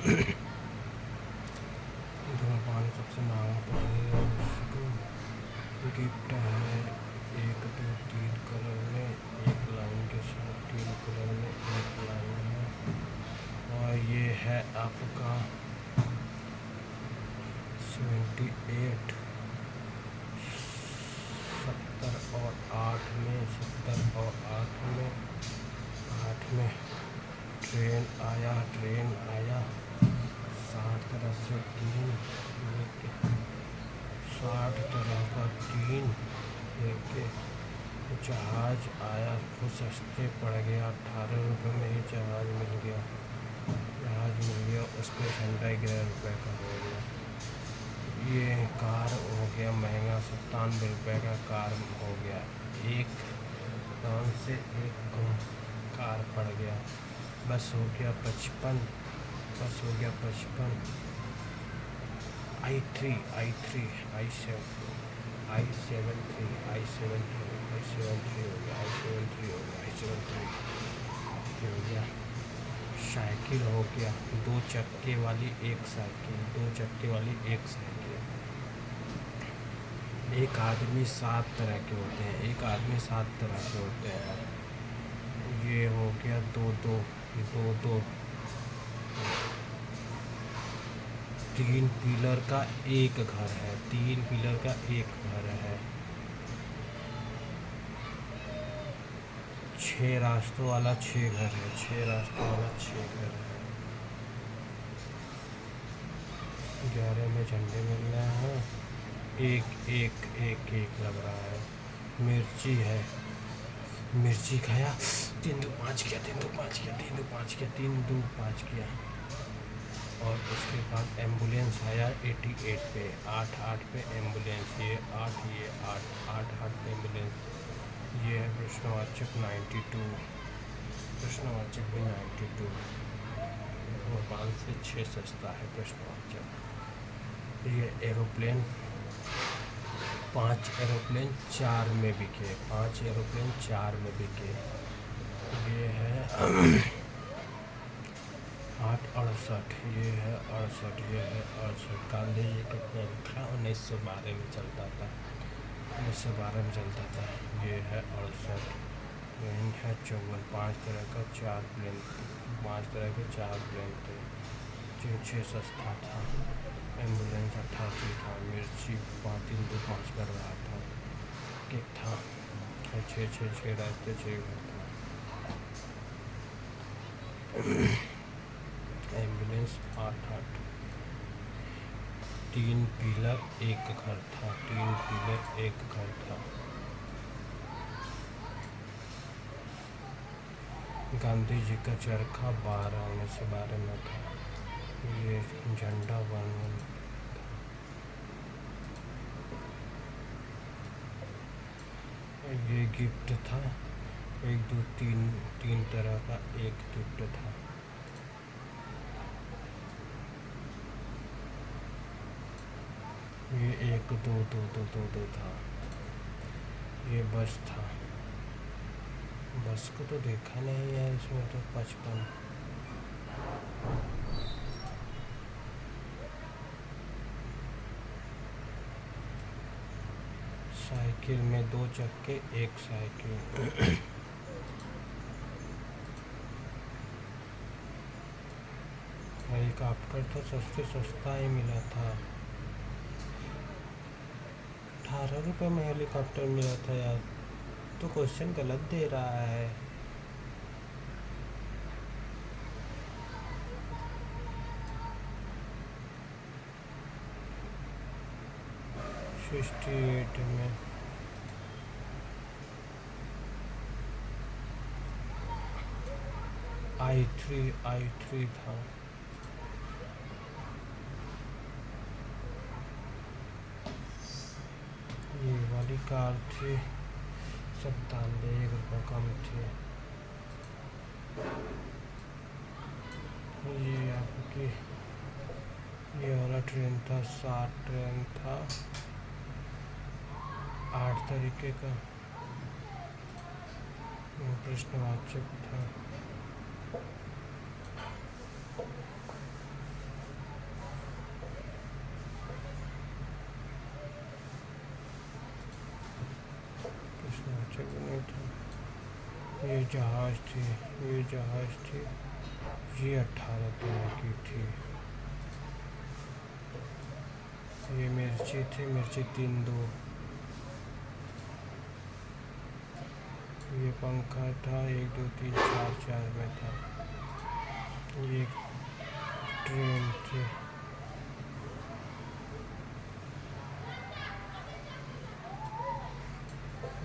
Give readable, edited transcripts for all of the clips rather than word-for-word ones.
धूम्रपान सबसे महंगा पड़ेगा उसको। गिफ्ट है 1 2 3 कलर में, एक लाइन के साथ 3 कलर में एक लाइन है। और ये है आपका 78 70 और 8 में, 70 और 8 में, 8 में ट्रेन आया 60 तरह से 3 लेके, 60 तरह का 3 लेके। जहाज आया तो सस्ते पड़ गया, 18 रुपये में ही जहाज मिल गया। उस पर 11.5 रुपये का हो गया। ये कार हो गया महंगा, 97 रुपये का कार हो गया। एक दाम से एक कम कार पड़ गया। बस हो गया 55, बस हो गया 55। i3 i7 हो गया। साइकिल हो गया, 2 चक्के वाली एक साइकिल, 2 चक्के वाली एक साइकिल। एक आदमी 7 तरह के होते हैं, एक आदमी 7 तरह के होते हैं। ये हो गया 2 3 पिलर का एक घर है, 3 पिलर का एक घर है। 6 रास्तों वाला 6 घर है, 6 रास्तों वाला 6 घर है। 11 में झंडे मिल रहे हैं, एक लग रहा है। मिर्ची है, मिर्ची खाया, 3 2 5 किया, 3 2 5 किया, 3 2 5 किया, 3 2 5 किया। और उसके बाद एम्बुलेंस आया 88 पे, 8 पे एम्बुलेंस, ये 8 पे एम्बुलेंस। ये है प्रश्नवाचक 92, प्रश्नवाचक भी 92। भोपाल से 6 सस्ता है प्रश्नवाचक। ये एरोप्लेन 5 एरोप्लेन 4 में बिके, 5 एरोप्लेन 4 में बिके। ये है 868, ये है 68, ये है 68। गांधी जी का पंखा 1912 में चलता था, 1912 में चलता था। ये है 68। प्लेन है 54, 5 तरह का 4 प्लेन, 5 तरह के 4 प्लेन थे। 6 सस्ता था। एम्बुलेंस 88 था। मिर्ची 3 2 5 कर रहा था, केक था 6 रास्ते 6 घर था। एम्बुलेंस 8 3 पिलर एक घर था, 3 पिलर एक घर था। गांधी जी का चरखा 1912 में था। ये झंडा 1 ये गिफ्ट था 1 2 3 तरह का एक गिफ्ट था। ये 1 2 था। ये बस था, बस को तो देखा नहीं है इसमें तो 55। साइकिल में 2 चक्के एक साइकिल। हेलीकॉप्टर तो सस्ता ही मिला था, 18 रुपये में हेलीकॉप्टर मिला था यार। तो क्वेश्चन गलत दे रहा है। $68 में i3 था। ये वाली कार थी 97, 1 रुपये कम थी। ये आपकी ये वाला ट्रेन था, 60 ट्रेन था, 8 तरीके का। प्रश्नवाचक था। टेम्परेचर भी नहीं था। ये जहाज़ थी, ये जहाज़ थी, ये 18 तरह की थी। ये मिर्ची थी, मिर्ची 3-2। ये पंखा था, 1 2 3 4 4 में था। ये ट्रेन थी।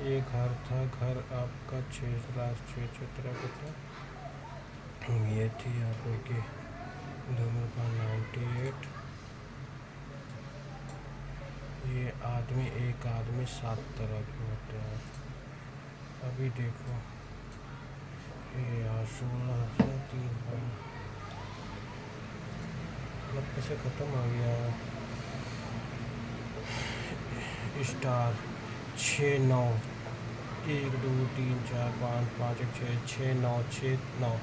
ये घर था, घर आपका 6 तरह का था। ये थी आपकी धूम्रपान 98। ये आदमी, एक आदमी 7 तरह के होते हैं। अभी देखो ये 16 मतलब कैसे ख़त्म हो गया। स्टार 6 9 1 2 3 4 5 5 1 6 6 9 6 9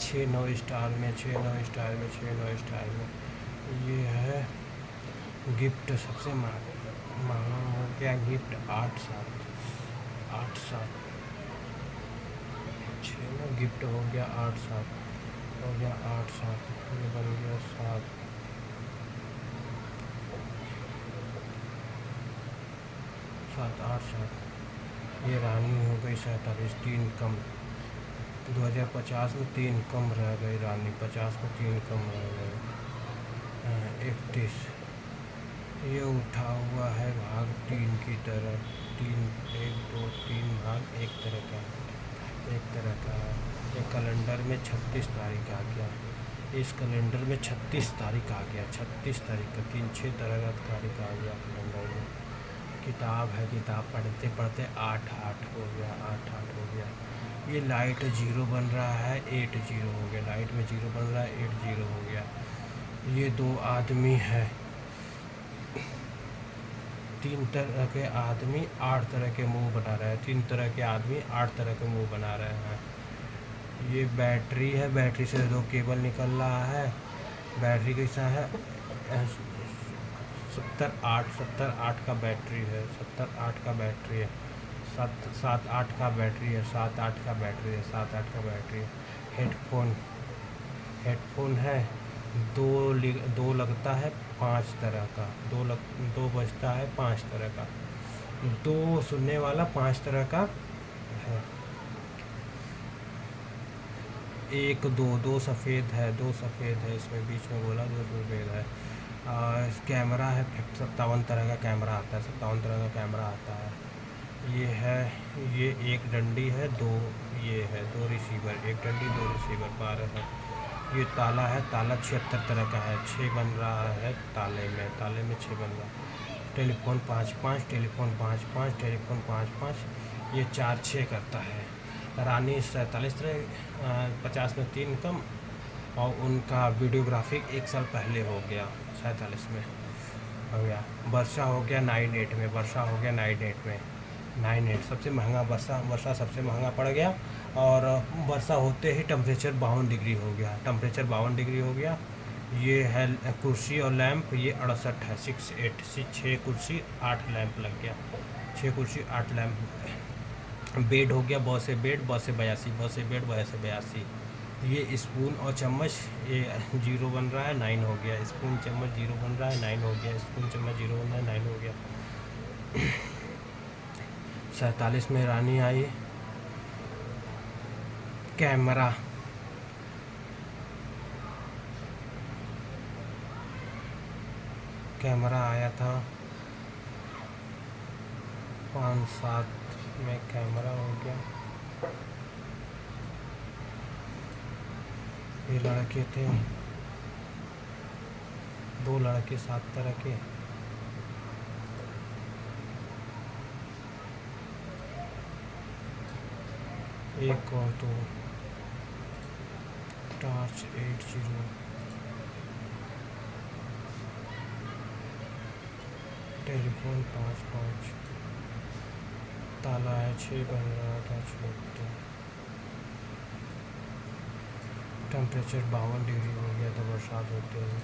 6 9 स्टार में, 6 9 स्टार में, 6 9 स्टार में। ये है गिफ्ट, सबसे महंगा हो गया गिफ्ट 8 7 8 7 6 9 गिफ्ट हो गया 8 7 हो गया 8 7। ये बन गया 7 7 8 7। ये रानी हो गई 47, 3 कम। 2050 में 3 कम रह गई रानी, 50 में 3 कम रह गए। 31। ये उठा हुआ है भाग 3 की तरह। 3 1 2 3 भाग एक तरह का है। ये कैलेंडर में 36 तारीख आ गया। इस कैलेंडर में 36 तारीख आ गया, 36 तारीख का 3 6 तरह का तारीख आ गया कैलेंडर में। किताब है, किताब पढ़ते पढ़ते 8 8 हो गया, 8 8 हो गया। ये लाइट 0 बन रहा है, 8 0 हो गया। लाइट में 0 बन रहा है, 8 0 हो गया। ये 2 आदमी है, 3 तरह के आदमी 8 तरह के मुंह बना रहे हैं। 3 तरह के आदमी 8 तरह के मुंह बना रहे हैं। ये बैटरी है, बैटरी से 2 केबल निकल रहा है। बैटरी कैसा है, 70 8 का बैटरी है, 70 8 का बैटरी है। 7 8 का बैटरी है, 7 8 का बैटरी है, 7 8 का बैटरी है। हेडफोन है, दो लगता है 5 तरह का, दो बजता है 5 तरह का, 2 सुनने वाला 5 तरह का है। 1 2 2 सफ़ेद है, 2 सफ़ेद है इसमें, बीच में बोला 2 सफ़ेद है। कैमरा है, 57 तरह का कैमरा आता है, 57 तरह का कैमरा आता है। ये है, ये एक डंडी है, 2 ये है, 2 रिसीवर, एक डंडी 2 रिसीवर, 12 है। ये ताला है, ताला 76 तरह का है, 6 बन रहा है ताले में 6 बन रहा है। टेलीफोन 5 5, टेलीफोन 5 5, टेलीफोन 5 5, ये 4 6 करता है। रानी 47 तरह, 50 में 3 कम। और उनका वीडियोग्राफी 1 साल पहले हो गया, 47 में हो गया। वर्षा हो गया 98 में, वर्षा हो गया 98 में, 98 सबसे महंगा। वर्षा सबसे महंगा पड़ गया। और वर्षा होते ही टेम्परेचर 52 डिग्री हो गया, टेम्परेचर 52 डिग्री हो गया। ये है कुर्सी और लैंप, ये 68 है, 6 8 6 कुर्सी 8 लैंप लग गया, 6 कुर्सी 8 लैंप। बेड हो गया, बहुत से बेड, बहुत से 82, बहुत से बेड, बहुत से 82। ये स्पून और चम्मच, ये 0 बन रहा है, 9 हो गया। स्पून चम्मच 0 बन रहा है, 9 हो गया। स्पून चम्मच 0 बन रहा है, 9 हो गया। 47 में रानी आई। कैमरा, कैमरा आया था 5 7 में, कैमरा हो गया। ये लड़के थे, 2 लड़के 7 तरह के। एक और 2 टॉर्च 80, टेलीफोन 5 5, ताला है 6 बन रहा था, 6। टेम्परेचर 52 डिग्री हो गया था बरसात होते हुए।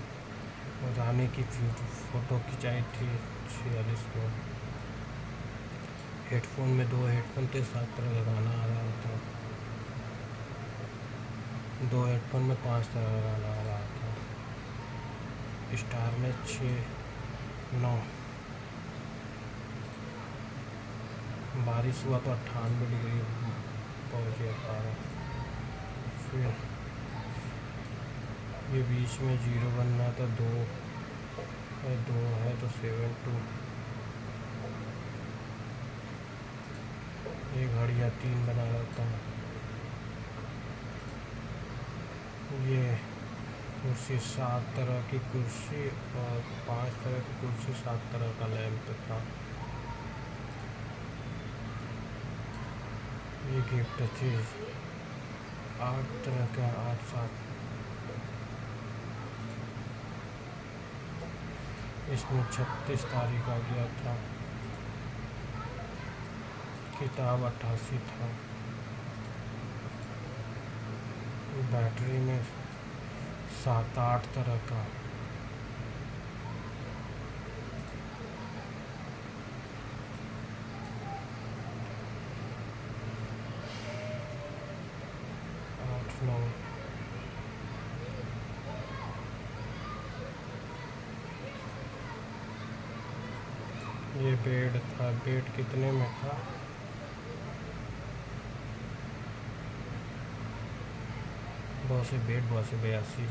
और रानी की फ़ोटो खिंचाई थी 46 में। हेडफोन में 2 हेडफोन थे, 7 तरह का गाना आ रहा था। 2 हेडफोन में 5 तरह का गाना आ रहा था। स्टार में 6 9। बारिश हुआ तो 98 डिग्री पहुँच गया पारा। फिर ये बीच में 0 बनना था, 2 है तो 7 2। ये घड़िया 3 बना रहता है। ये कुर्सी 7 तरह की कुर्सी और 5 तरह की कुर्सी, 7 तरह का लैंप था। ये गिफ्ट थी 8 तरह का, 8 7। इसमें 36 तारीख आ गया था। किताब 88 था। बैटरी में 7 8 तरह का। आठ 9। ये बेड था। बेड कितने में था? बहुत से बेड, बहुत से 82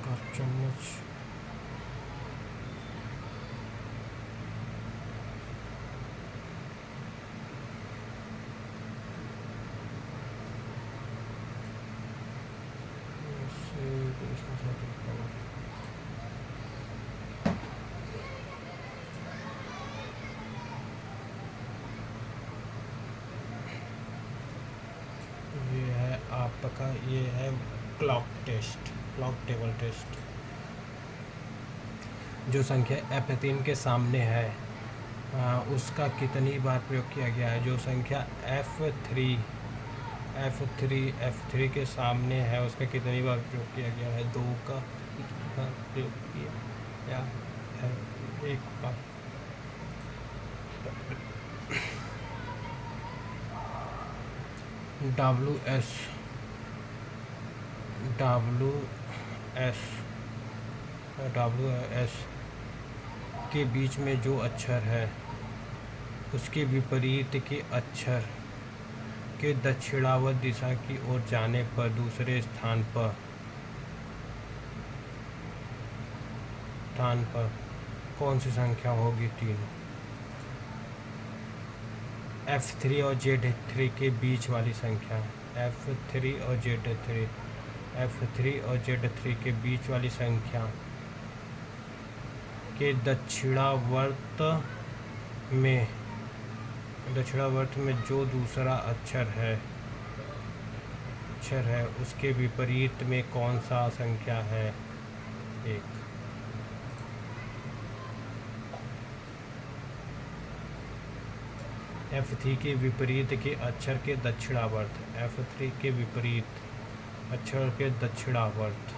का चम्मच। ये है आपका, ये है clock test, clock table test. जो संख्या F3 के सामने है उसका कितनी बार प्रयोग किया गया है? जो संख्या F3 के सामने है उसका कितनी बार प्रयोग किया गया है? 2 का बार प्रयोग किया गया है, 1 बार। WS के बीच में जो अक्षर है उसके विपरीत के अक्षर के दक्षिणावर्त दिशा की ओर जाने पर दूसरे स्थान पर कौन सी संख्या होगी? 3। F3 और Z3 के बीच वाली संख्या। F3 और Z3 के बीच वाली संख्या के दक्षिणावर्त में जो दूसरा अक्षर है उसके विपरीत में कौन सा संख्या है? 1। F3 के विपरीत के अक्षर के दक्षिणावर्त। F3 के विपरीत अक्षर के दक्षिणावर्त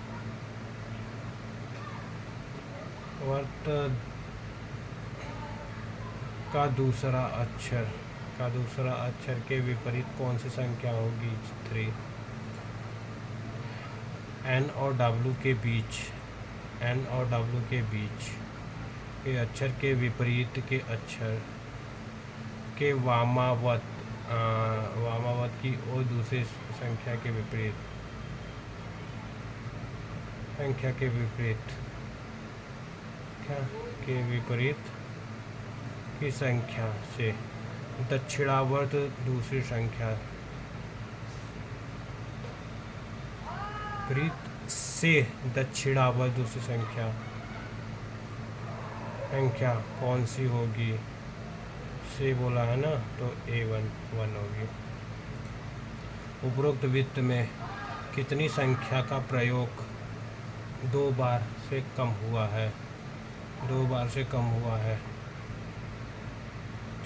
का दूसरा अक्षर के विपरीत कौन सी संख्या होगी? 3। N और W के बीच के अक्षर के विपरीत के अक्षर के वामावत की ओर दूसरी संख्या के विपरीत की संख्या से दक्षिणावर्त दूसरी संख्या दक्षिणावर्त दूसरी संख्या कौन सी होगी? से बोला है ना, तो A1 होगी। उपरोक्त वृत्त में कितनी संख्या का प्रयोग 2 बार से कम हुआ है? 2 बार से कम हुआ है।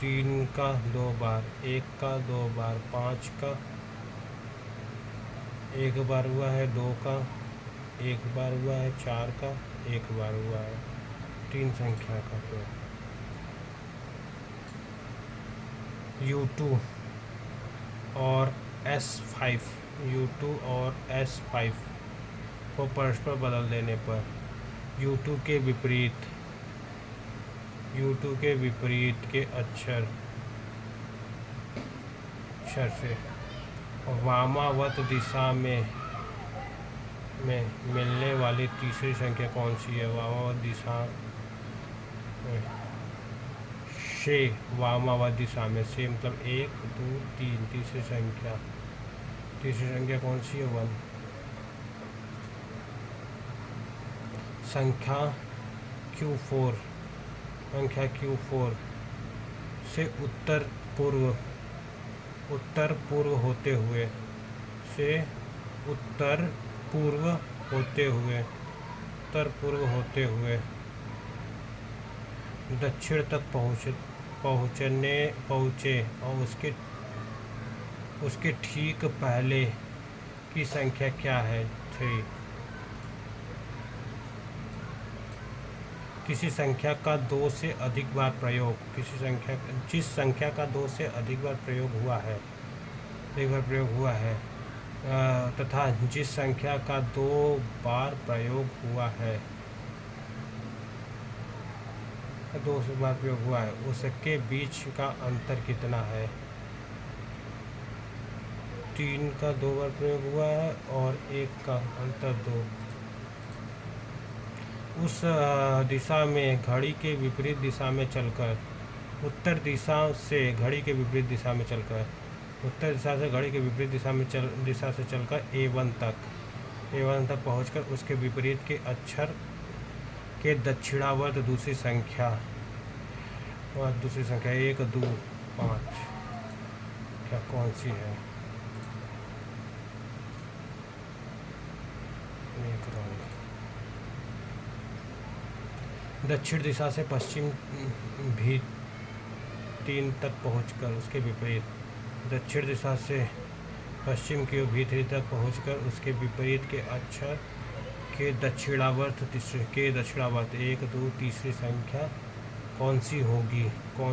3 का 2 बार, 1 का 2 बार, 5 का 1 बार हुआ है, 2 का 1 बार हुआ है, 4 का 1 बार हुआ है। तीन संख्या का प्रयोग। U2 और S5, U2 और S5 को परस्पर बदल देने पर U2 के विपरीत के अक्षर से वामावत दिशा में मिलने वाली तीसरी संख्या कौन सी है? वामावत दिशा से, वामावत दिशा में से मतलब 1 2 3, तीसरी संख्या कौन सी है? 1। संख्या Q4 से उत्तर पूर्व होते हुए दक्षिण तक पहुँचे और उसके ठीक पहले की संख्या क्या है? 3। किसी संख्या का 2 से अधिक बार प्रयोग, जिस संख्या का 2 से अधिक बार प्रयोग हुआ है तथा जिस संख्या का 2 बार प्रयोग हुआ है, उसके बीच का अंतर कितना है? 3 का 2 बार प्रयोग हुआ है और 1 का अंतर 2। उस दिशा में घड़ी के विपरीत दिशा में चलकर उत्तर दिशा से घड़ी के विपरीत दिशा से चलकर A1 तक पहुंचकर उसके विपरीत के अक्षर के दक्षिणावर्त दूसरी संख्या 1 2 5 क्या कौन सी है? दक्षिण दिशा से पश्चिम भी 3 तक पहुंचकर उसके विपरीत, दक्षिण दिशा से पश्चिम की ओर भी 3 तक पहुंचकर उसके विपरीत के अक्षर के दक्षिणावर्त 1 2 तीसरी संख्या कौन सी होगी? वो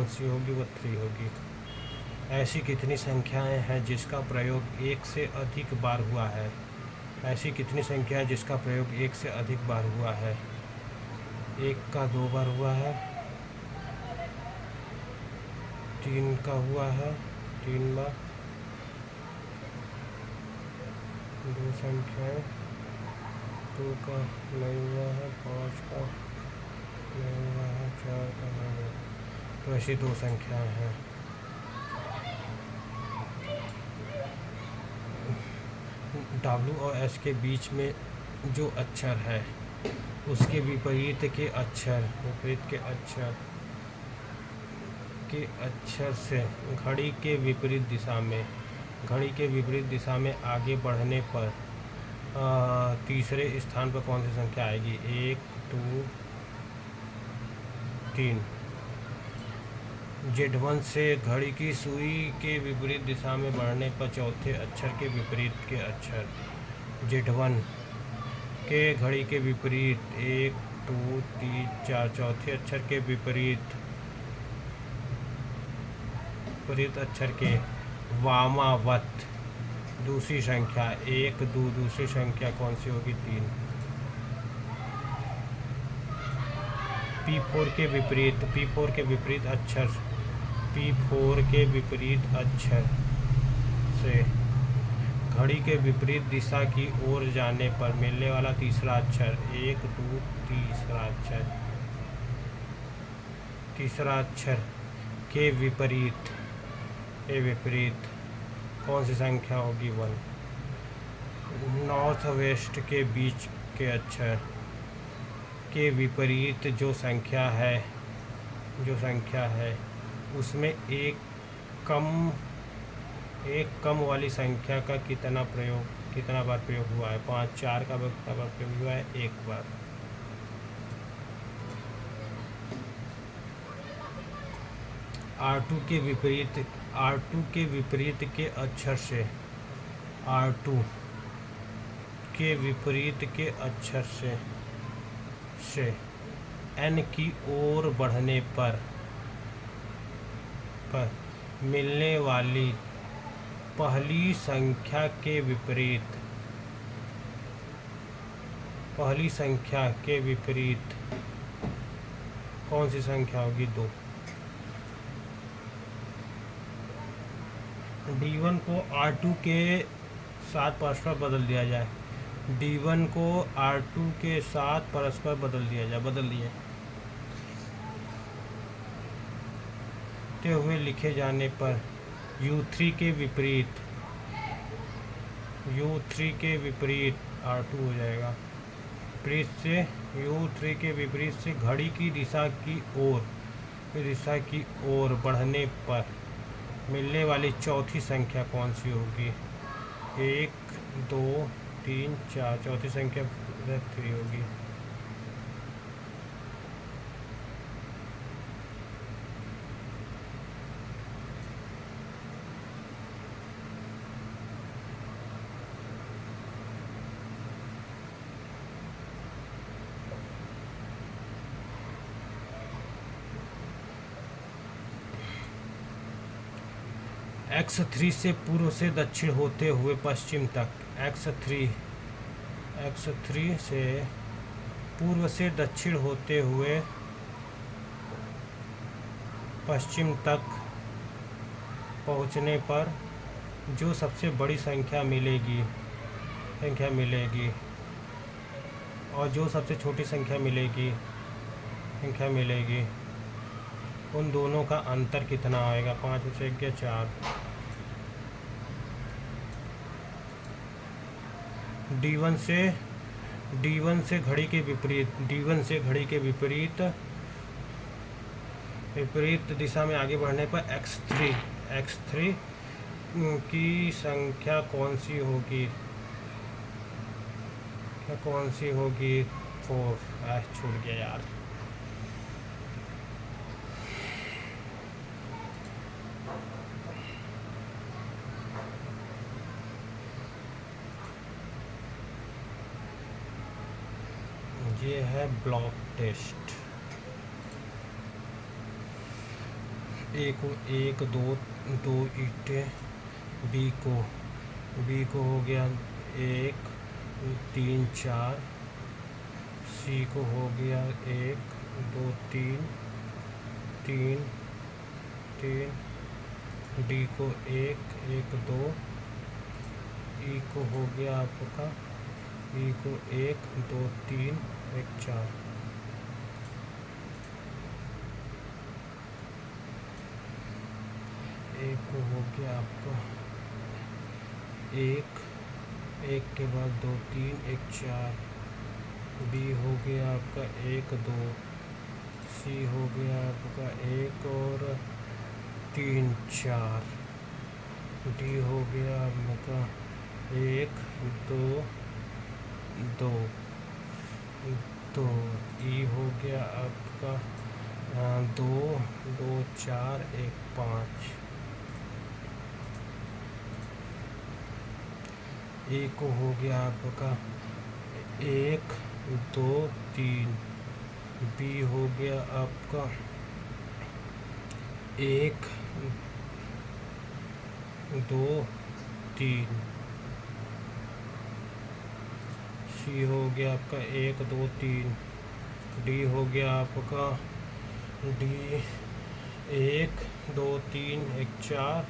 3 होगी। ऐसी कितनी संख्याएं हैं जिसका प्रयोग 1 से अधिक बार हुआ है? 1 का 2 बार हुआ है, 3 का हुआ है 3 बार, 2 संख्याएं, 2 का नहीं हुआ है, 5 का नहीं हुआ है, 4 का नहीं हुआ, तो ऐसी 2 संख्याएं हैं। W और S के बीच में जो अक्षर है उसके विपरीत के अक्षर से घड़ी के विपरीत दिशा में आगे बढ़ने पर तीसरे स्थान पर कौन सी संख्या आएगी? 1 2 3। Z1 से घड़ी की सुई के विपरीत दिशा में बढ़ने पर चौथे अक्षर के विपरीत के अक्षर Z1 के घड़ी के विपरीत 1 2 3 4 चौथे अक्षर के विपरीत अक्षर के वामावत दूसरी संख्या 1 2, दूसरी संख्या कौन सी होगी? 3। P4 के विपरीत अक्षर से घड़ी के विपरीत दिशा की ओर जाने पर मिलने वाला तीसरा अक्षर 1 2 तीसरा अक्षर के विपरीत कौन सी संख्या होगी? 1। नॉर्थ वेस्ट के बीच के अक्षर के विपरीत जो संख्या है उसमें एक कम वाली संख्या का कितना बार प्रयोग हुआ है? 5 4 का कितना बार प्रयोग हुआ है? 1 बार। R2 के विपरीत के अक्षर से R2 के विपरीत के अक्षर से n की ओर बढ़ने पर मिलने वाली पहली संख्या के विपरीत कौन सी संख्या होगी? 2। D1 को R2 के साथ परस्पर बदल दिया जाए। D1 को R2 के साथ परस्पर बदल दिए ते हुए लिखे जाने पर U3 के विपरीत R2 हो जाएगा। विपरीत से U3 के विपरीत से घड़ी की दिशा की ओर बढ़ने पर मिलने वाली चौथी संख्या कौन सी होगी? 1, 2, 3, 4। चौथी संख्या 3 होगी। X3 से पूर्व से दक्षिण होते हुए पश्चिम तक। X3 से पूर्व से दक्षिण होते हुए पश्चिम तक पहुंचने पर जो सबसे बड़ी संख्या मिलेगी और जो सबसे छोटी संख्या मिलेगी उन दोनों का अंतर कितना आएगा? 5 से 4। D1 से घड़ी के विपरीत दिशा में आगे बढ़ने पर X3 की संख्या कौन सी होगी? 4। छूट गया यार। ये है ब्लॉक टेस्ट। एक दो ईंटें बी को हो गया 1, 3, 4। सी को हो गया 1, 2, 3, 3। डी को 1, 2। ई को हो गया आपका 1, 2, 3, 4। ए को हो गया आपका 1 के बाद 2, 3, 4। बी हो गया आपका 1, 2। सी हो गया आपका 1 और 3, 4। डी हो गया आपका 1, 2, 2। तो ई हो गया आपका 2, 2, 4, 1, 5। ए को हो गया आपका 1, 2, 3। बी हो गया आपका 1, 2, 3। सी हो गया आपका 1, 2, 3। डी हो गया आपका 1, 2, 3, 4।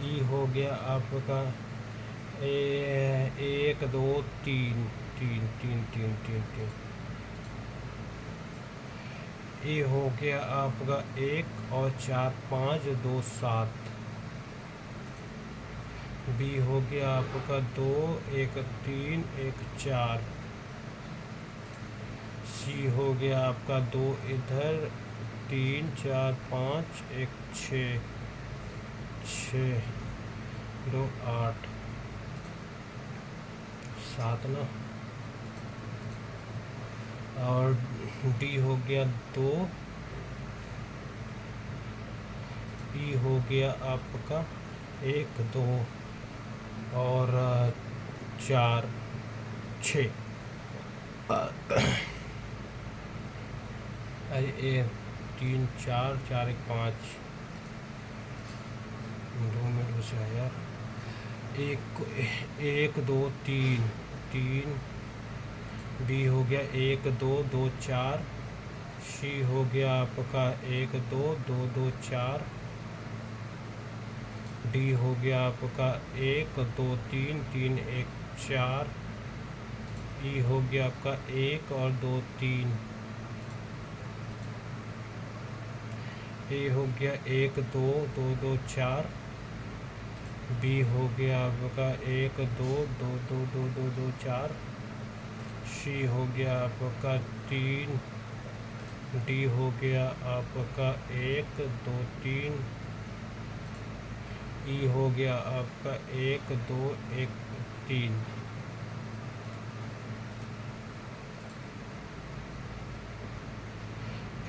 ई हो गया आपका 1, 2, 3। ए हो गया आपका 1 और 4, 5, 2, 7। बी हो गया आपका 2, 1, 3, 1, 4। सी हो गया आपका 2 इधर 3, 4, 5, 1, 6, 2, 8, 7 ना। और डी हो गया 2। ई हो गया आपका 1, 2 और 4, 6। अरे ए 3 4 4 1 5 2 मिनट बचा है यार। एक 1 2 3 3 बी हो गया 1 2 2 4 सी हो गया आपका 1 2 2 2 4 डी हो गया आपका 1 2 3 3 1 4 ई हो गया आपका 1 और 2 3 ए हो गया 1 2 2 2 4 बी हो गया आपका 1 2 2 2 2 2 2 4 सी हो गया आपका 3 डी हो गया आपका 1 2 3 ई हो गया आपका 1 2 1 3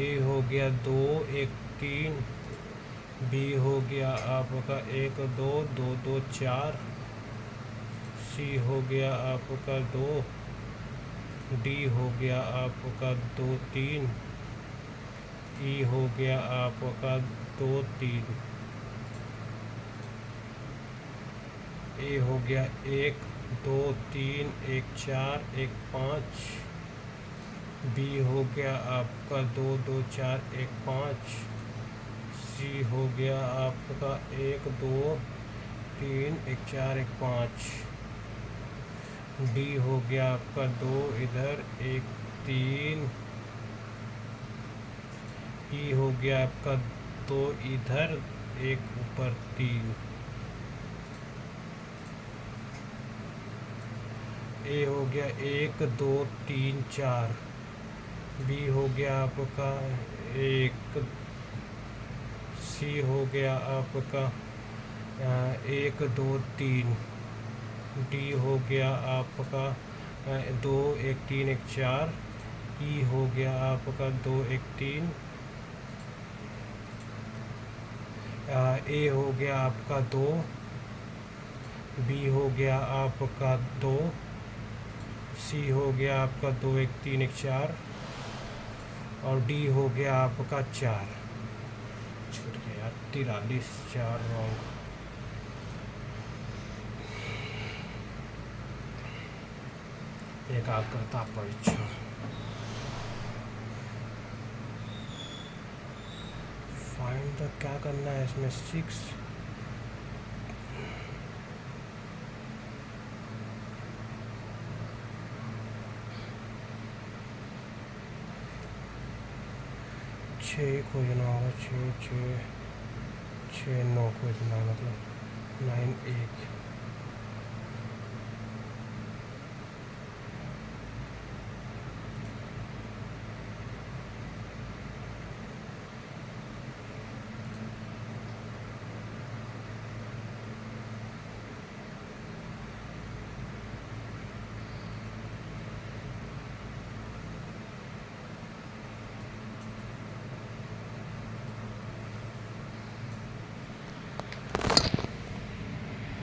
ए हो गया 2 1 3 बी हो गया आपका 1 2 2 2 4 सी हो गया आपका 2 डी हो गया आपका 2 3 ई हो गया आपका 2 3 ए हो गया 1 2 3 1 4 1 5 बी हो गया आपका 2 2 4 1 5 सी हो गया आपका 1 2 3 1 4 1 5 डी हो गया आपका 2 इधर 1 3 ई हो गया आपका 2 इधर 1 ऊपर 3 ए हो गया 1 2 3 4 बी हो गया आपका 1 सी हो गया आपका 1 2 3 डी हो गया आपका 2 1 3 1 4 ई हो गया आपका 2 1 3 ए हो गया आपका 2 बी हो गया आपका 2 सी हो गया आपका 2 1 3 1 4 और डी हो गया आपका 4 छूट गया यार 43 4 रॉन्ग। एकाग्रता परीक्षा फाइंड द क्या करना है इसमें 6 6 खोजना होगा 6 6 6 9 खोजना मतलब 9 1